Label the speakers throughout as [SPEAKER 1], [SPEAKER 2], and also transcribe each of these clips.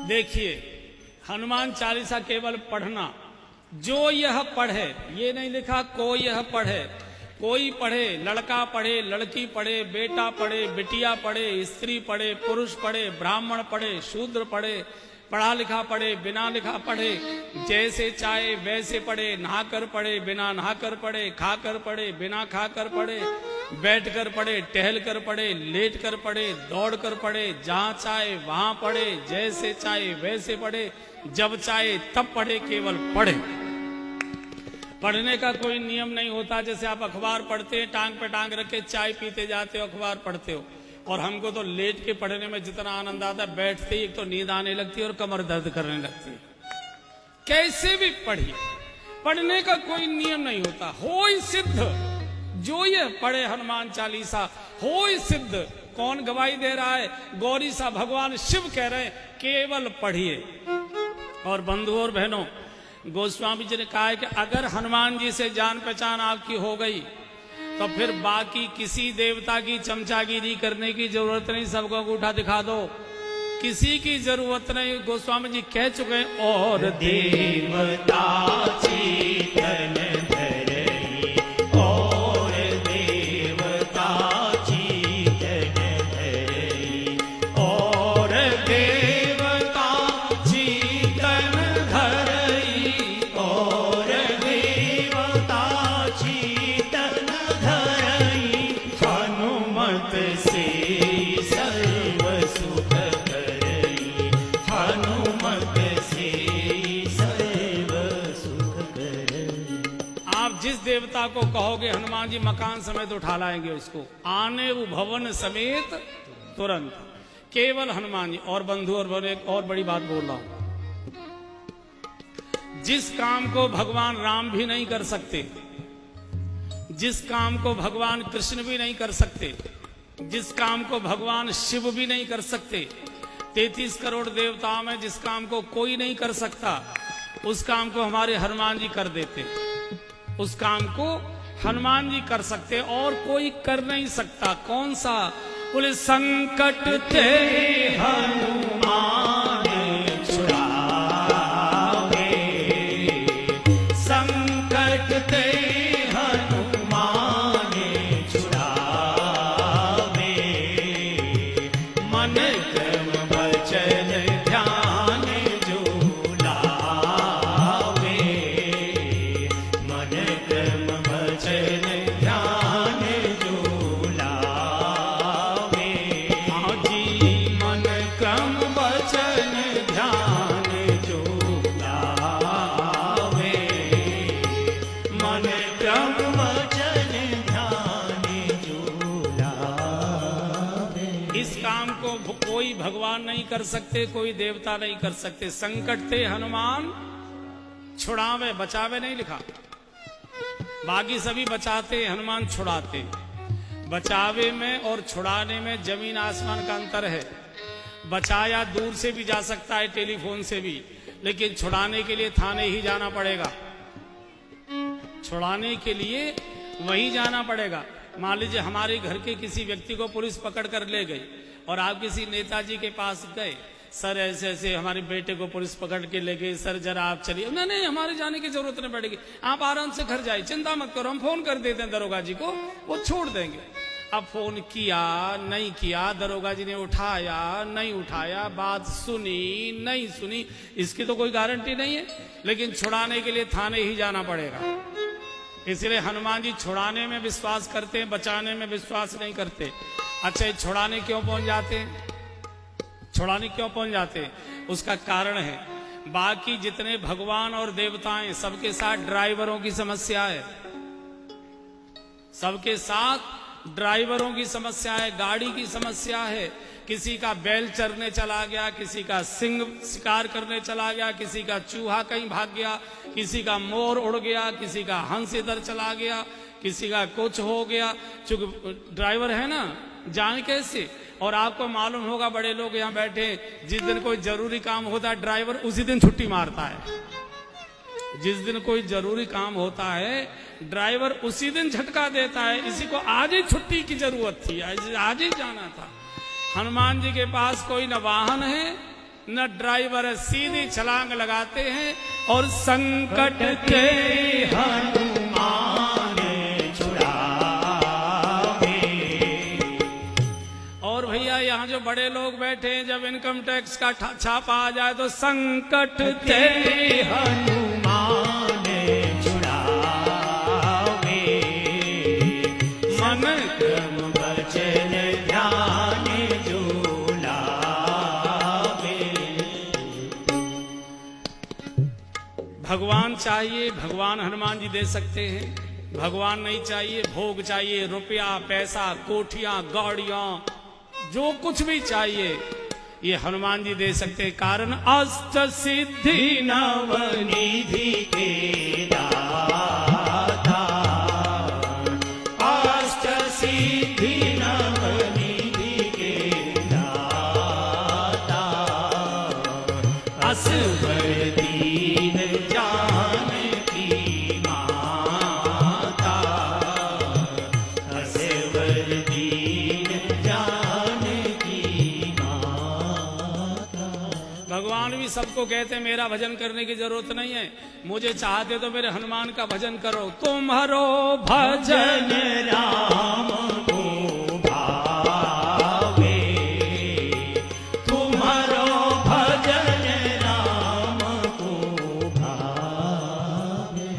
[SPEAKER 1] देखिए, हनुमान चालीसा केवल पढ़ना, जो यह पढ़े, ये नहीं लिखा कोई यह पढ़े, कोई पढ़े, लड़का पढ़े, लड़की पढ़े, बेटा पढ़े, बिटिया पढ़े, स्त्री पढ़े, पुरुष पढ़े, ब्राह्मण पढ़े, शूद्र पढ़े, पढ़ा लिखा पढ़े, बिना लिखा पढ़े, जैसे चाहे वैसे पढ़े, नहाकर पढ़े, बिना नहाकर पढ़े, खाकर पढ़े, बिना खाकर पढ़े, बैठकर पढ़े, टहल कर पढ़े, लेट कर पढ़े, दौड़ कर पढ़े, जहां चाहे वहां पढ़े, जैसे चाहे वैसे पढ़े, जब चाहे तब पढ़े, केवल पढ़े। पढ़ने का कोई नियम नहीं होता। जैसे आप अखबार पढ़ते हैं, टांग पे टांग रखे चाय पीते जाते हो, अखबार पढ़ते हो, और हमको तो लेट के पढ़ने में जितना आनंद आता है, बैठते ही एक तो नींद आने लगती है और कमर दर्द करने लगती है। कैसे भी पढ़िए, पढ़ने का कोई नियम नहीं होता। होय सिद्ध, जो ये पढ़े हनुमान चालीसा होय सिद्ध। कौन गवाही दे रहा है? गौरी सा भगवान शिव कह रहे हैं, केवल पढ़िए। और बंधुओं और बहनों, गोस्वामी जी ने कहा है कि अगर हनुमान जी से जान पहचान आपकी हो गई तो फिर बाकी किसी देवता की चमचागिरी करने की जरूरत नहीं, सबको अंगूठा दिखा दो, किसी की जरूरत नहीं। गोस्वामी जी कह चुके हैं, और
[SPEAKER 2] देवता चेतन धरई, और देवता चेतन धरई, और देवता चेतन धरई, और देवता चेतन धरई, हनुमत से सर्व सुख करई, हनुमत से सर्व सुख करई।
[SPEAKER 1] आप जिस देवता को कहोगे हनुमान जी मकान समेत उठा लाएंगे उसको, आने वो भवन समेत तुरंत, केवल हनुमान जी। और बंधु और बहनों, एक और बड़ी बात बोल रहा हूं, जिस काम को भगवान राम भी नहीं कर सकते, जिस काम को भगवान कृष्ण भी नहीं कर सकते, जिस काम को भगवान शिव भी नहीं कर सकते, 33 करोड़ देवताओं में जिस काम को कोई नहीं कर सकता, उस काम को हमारे हनुमान जी कर देते। उस काम को हनुमान जी कर सकते और कोई कर नहीं सकता। कौन सा? बोले, संकट ते
[SPEAKER 2] हनुमान छुड़ावे, संकट ते हनुमान छुड़ावे, मन क्रम वचन ध्यान जो लावे, मन क्रम वचन ध्यान जो लावे,
[SPEAKER 1] हाँ जी,
[SPEAKER 2] मन क्रम वचन ध्यान जो लावे, मन क्रम वचन ध्यान जो लावे।
[SPEAKER 1] इस काम को कोई भगवान नहीं कर सकते, कोई देवता नहीं कर सकते। संकट थे हनुमान छुड़ावे, बचावे नहीं लिखा। बाकी सभी बचाते, हनुमान छुड़ाते। बचावे में और छुड़ाने में जमीन आसमान का अंतर है। बचाया दूर से भी जा सकता है, टेलीफोन से भी, लेकिन छुड़ाने के लिए थाने ही जाना पड़ेगा। छुड़ाने के लिए वहीं जाना पड़ेगा। मान लीजिए हमारे घर के किसी व्यक्ति को पुलिस पकड़ कर ले गई और आप किसी नेताजी के पास गए, सर ऐसे ऐसे हमारे बेटे को पुलिस पकड़ के ले गई, सर जरा आप चलिए। नहीं नहीं, हमारे जाने की जरूरत नहीं पड़ेगी, आप आराम से घर जाइए, चिंता मत करो, हम फोन कर देते हैं दरोगा जी को, वो छोड़ देंगे। अब फोन किया नहीं किया, दरोगा जी ने उठाया नहीं उठाया, बात सुनी नहीं सुनी, इसकी तो कोई गारंटी नहीं है। लेकिन छुड़ाने के लिए थाने ही जाना पड़ेगा। इसलिए हनुमान जी छुड़ाने में विश्वास करते हैं, बचाने में विश्वास नहीं करते। अच्छा, ये छुड़ाने क्यों पहुंच जाते हैं? छुड़ाने क्यों पहुंच जाते हैं? उसका कारण है, बाकी जितने भगवान और देवताएं सबके साथ ड्राइवरों की समस्या है। सबके साथ ड्राइवरों की समस्या है, गाड़ी की समस्या है। किसी का बैल चरने चला गया, किसी का सिंह शिकार करने चला गया, किसी का चूहा कहीं भाग गया, किसी का मोर उड़ गया, किसी का हंस इधर चला गया, किसी का कुछ हो गया। चूंकि ड्राइवर है ना, जाए कैसे? और आपको मालूम होगा, बड़े लोग यहाँ बैठे, जिस दिन कोई जरूरी काम होता है ड्राइवर उसी दिन छुट्टी मारता है। जिस दिन कोई जरूरी काम होता है ड्राइवर उसी दिन झटका देता है, इसी को आज ही छुट्टी की जरूरत थी, आज ही जाना था। हनुमान जी के पास कोई न वाहन है न ड्राइवर है, सीधी छलांग लगाते हैं और संकट के
[SPEAKER 2] हनुमान छुड़ावे।
[SPEAKER 1] और भैया यहाँ जो बड़े लोग बैठे हैं, जब इनकम टैक्स का छापा आ जाए तो संकट ते
[SPEAKER 2] हनुमान छुड़ावे। मन क्रम वचन ध्यान जो लावे।
[SPEAKER 1] भगवान चाहिए, भगवान हनुमान जी दे सकते हैं। भगवान नहीं चाहिए, भोग चाहिए, रुपया पैसा कोठियां गाड़ियां जो कुछ भी चाहिए ये हनुमान जी दे सकते हैं। कारण अष्ट सिद्धि
[SPEAKER 2] नवनिधि के दाता। अष्ट सिद्धि नवनिधि के दाता। असवर दीन जानकी माता। असवर दीन जानकी माता।
[SPEAKER 1] भगवान भी सबको कहते हैं मेरा भजन करने की जरूरत नहीं है, मुझे चाहते तो मेरे हनुमान का भजन करो। तुम्हारो भजन
[SPEAKER 2] भजन राम को भावे। तुम्हारो भजन राम को भावे।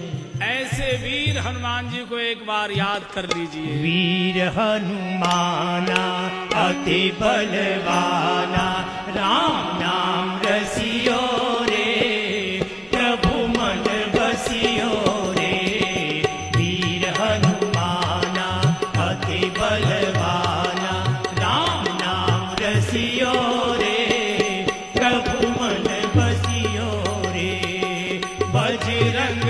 [SPEAKER 1] ऐसे वीर हनुमान जी को एक बार याद कर लीजिए।
[SPEAKER 2] वीर हनुमाना अति बलवाना। राम नाम रसियो रे प्रभु मन बसियो रे। वीर हनुमाना अति बलवाना। राम नाम रसियो रे प्रभु मन बसियो रे। बजरंग